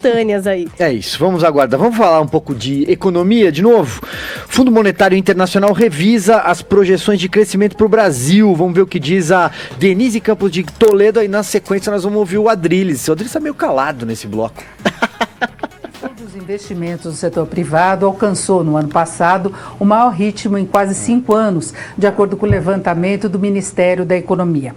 simultâneas aí. É isso, vamos aguardar. Vamos falar um pouco de economia de novo? Fundo Monetário Internacional revisa as projeções de crescimento para o Brasil. Vamos ver o que diz a Denise Campos de Toledo. Aí na sequência nós vamos ouvir o Adriles. O Adriles está meio calado nesse bloco. Os investimentos do setor privado alcançou no ano passado o maior ritmo em quase 5 anos, de acordo com o levantamento do Ministério da Economia.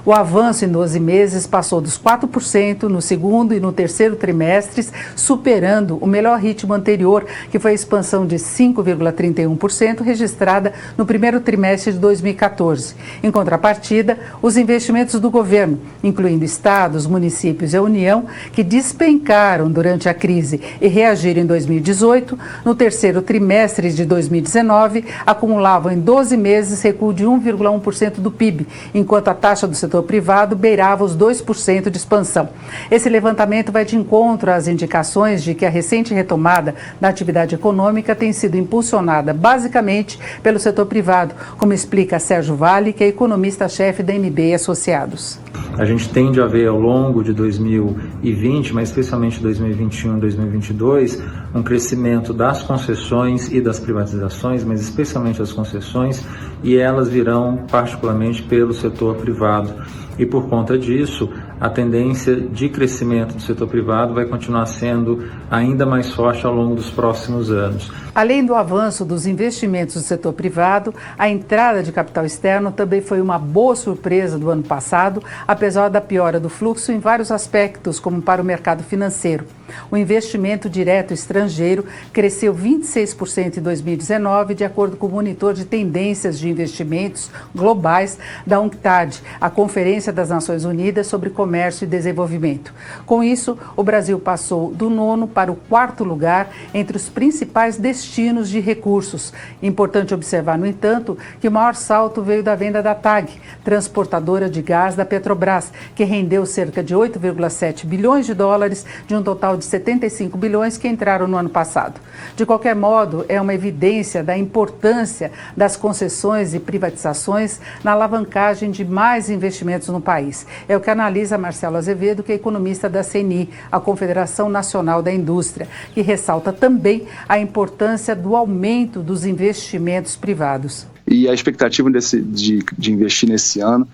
O avanço em 12 meses passou dos 4% no segundo e no terceiro trimestres, superando o melhor ritmo anterior, que foi a expansão de 5,31% registrada no primeiro trimestre de 2014. Em contrapartida, os investimentos do governo, incluindo estados, municípios e a União, que despencaram durante a crise e reagiram em 2018, no terceiro trimestre de 2019, acumulavam em 12 meses recuo de 1,1% do PIB, enquanto a taxa do setor privado beirava os 2% de expansão. Esse levantamento vai de encontro às indicações de que a recente retomada da atividade econômica tem sido impulsionada basicamente pelo setor privado, como explica Sérgio Vale, que é economista-chefe da MB Associados. A gente tende a ver ao longo de 2020, mas especialmente 2021 e 2022, um crescimento das concessões e das privatizações, mas especialmente das concessões, e elas virão particularmente pelo setor privado. E por conta disso, a tendência de crescimento do setor privado vai continuar sendo ainda mais forte ao longo dos próximos anos. Além do avanço dos investimentos do setor privado, a entrada de capital externo também foi uma boa surpresa do ano passado, apesar da piora do fluxo em vários aspectos, como para o mercado financeiro. O investimento direto estrangeiro cresceu 26% em 2019, de acordo com o monitor de tendências de investimentos globais da UNCTAD, a Conferência das Nações Unidas sobre Comércio e Desenvolvimento. Com isso, o Brasil passou do 9º para o 4º lugar entre os principais destinos de recursos. Importante observar, no entanto, que o maior salto veio da venda da TAG, transportadora de gás da Petrobras, que rendeu cerca de 8,7 bilhões de dólares de um total de 75 bilhões que entraram no ano passado. De qualquer modo, é uma evidência da importância das concessões e privatizações na alavancagem de mais investimentos no país. É o que analisa Marcelo Azevedo, que é economista da CNI, a Confederação Nacional da Indústria, que ressalta também a importância do aumento dos investimentos privados. E a expectativa de investir nesse ano,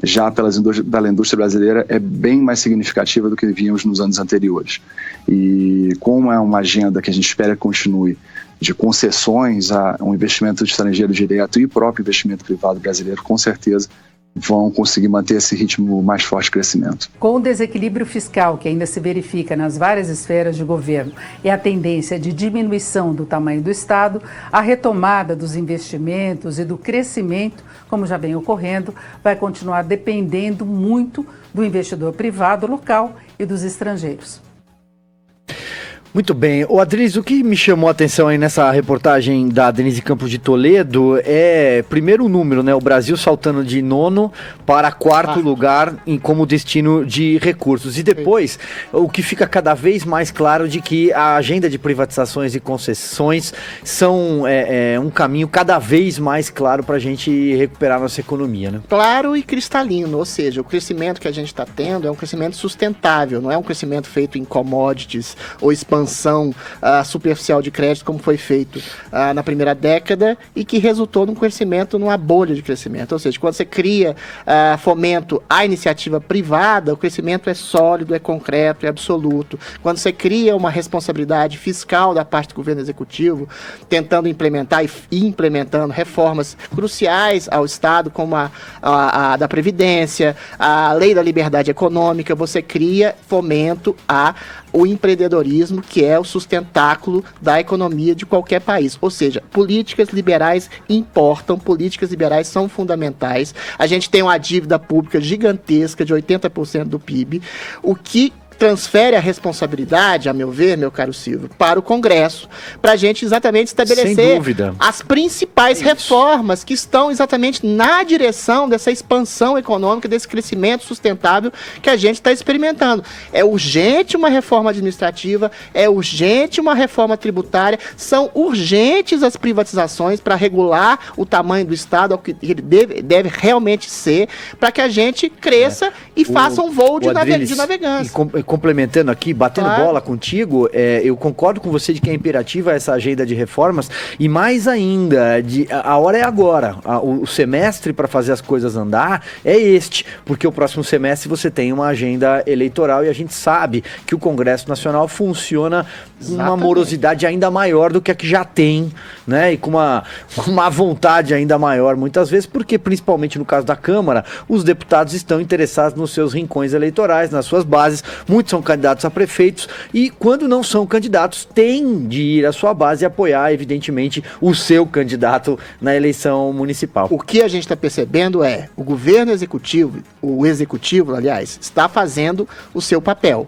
já pela indústria brasileira, é bem mais significativa do que víamos nos anos anteriores. E como é uma agenda que a gente espera que continue, de concessões a um investimento estrangeiro direto e próprio investimento privado brasileiro, com certeza vão conseguir manter esse ritmo mais forte de crescimento. Com o desequilíbrio fiscal que ainda se verifica nas várias esferas de governo e a tendência de diminuição do tamanho do Estado, a retomada dos investimentos e do crescimento, como já vem ocorrendo, vai continuar dependendo muito do investidor privado local e dos estrangeiros. Muito bem. O Adriles, o que me chamou a atenção aí nessa reportagem da Denise Campos de Toledo é, primeiro, o número, né? O Brasil saltando de 9º para 4º lugar como destino de recursos. E depois, o que fica cada vez mais claro de que a agenda de privatizações e concessões são um caminho cada vez mais claro para a gente recuperar nossa economia, né? Claro e cristalino, ou seja, o crescimento que a gente está tendo é um crescimento sustentável, não é um crescimento feito em commodities ou expansão superficial de crédito, como foi feito na primeira década e que resultou num crescimento, numa bolha de crescimento. Ou seja, quando você cria fomento à iniciativa privada, o crescimento é sólido, é concreto, é absoluto. Quando você cria uma responsabilidade fiscal da parte do governo executivo, tentando implementar e implementando reformas cruciais ao Estado, como a da Previdência, a Lei da Liberdade Econômica, você cria fomento ao empreendedorismo, que é o sustentáculo da economia de qualquer país. Ou seja, políticas liberais importam, políticas liberais são fundamentais. A gente tem uma dívida pública gigantesca de 80% do PIB, o que transfere a responsabilidade, a meu ver, meu caro Silvio, para o Congresso, para a gente exatamente estabelecer as principais reformas que estão exatamente na direção dessa expansão econômica, desse crescimento sustentável que a gente está experimentando. É urgente uma reforma administrativa, é urgente uma reforma tributária, são urgentes as privatizações para regular o tamanho do Estado, ao que ele deve realmente ser, para que a gente cresça e faça um voo de navegância. complementando aqui, batendo Claro. bola contigo, eu concordo com você de que é imperativa essa agenda de reformas, e mais ainda, a hora é agora. O semestre para fazer as coisas andar é este, porque o próximo semestre você tem uma agenda eleitoral e a gente sabe que o Congresso Nacional funciona com uma morosidade ainda maior do que a que já tem, né? E com uma vontade ainda maior, muitas vezes, porque principalmente no caso da Câmara, os deputados estão interessados nos seus rincões eleitorais, nas suas bases, muitos são candidatos a prefeitos e quando não são candidatos, têm de ir à sua base e apoiar, evidentemente, o seu candidato na eleição municipal. O que a gente está percebendo é o governo executivo, o executivo, aliás, está fazendo o seu papel.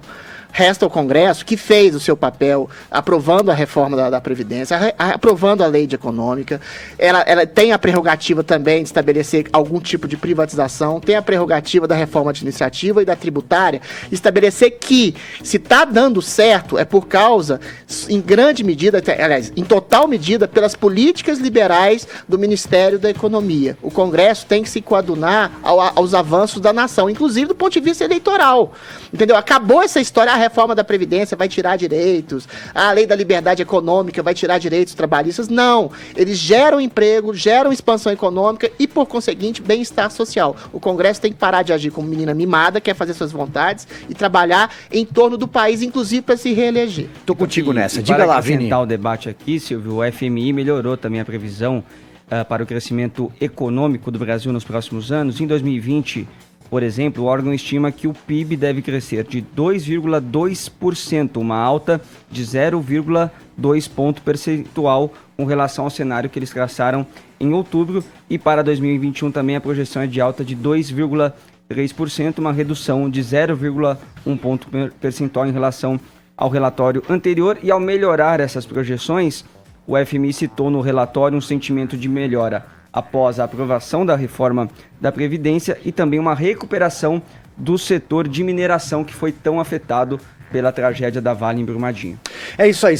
Resta ao Congresso, que fez o seu papel aprovando a reforma da Previdência, aprovando a lei de econômica. Ela tem a prerrogativa também de estabelecer algum tipo de privatização, tem a prerrogativa da reforma administrativa e da tributária, estabelecer que, se está dando certo, é por causa, em grande medida, aliás, em total medida, pelas políticas liberais do Ministério da Economia. O Congresso tem que se coadunar aos avanços da nação, inclusive do ponto de vista eleitoral. Entendeu? Acabou essa história, a reforma da Previdência vai tirar direitos, a lei da liberdade econômica vai tirar direitos trabalhistas. Não, eles geram emprego, geram expansão econômica e, por conseguinte, bem-estar social. O Congresso tem que parar de agir como menina mimada, quer fazer suas vontades e trabalhar em torno do país, inclusive para se reeleger. Tô contigo nessa. Diga para lá, Vini. acrescentar o debate aqui, Silvio, o FMI melhorou também a previsão para o crescimento econômico do Brasil nos próximos anos. Em 2020, por exemplo, o órgão estima que o PIB deve crescer de 2,2%, uma alta de 0,2 ponto percentual com relação ao cenário que eles traçaram em outubro. E para 2021 também a projeção é de alta de 2,3%, uma redução de 0,1 ponto percentual em relação ao relatório anterior. E ao melhorar essas projeções, o FMI citou no relatório um sentimento de melhora após a aprovação da reforma da Previdência e também uma recuperação do setor de mineração que foi tão afetado pela tragédia da Vale em Brumadinho. É isso aí.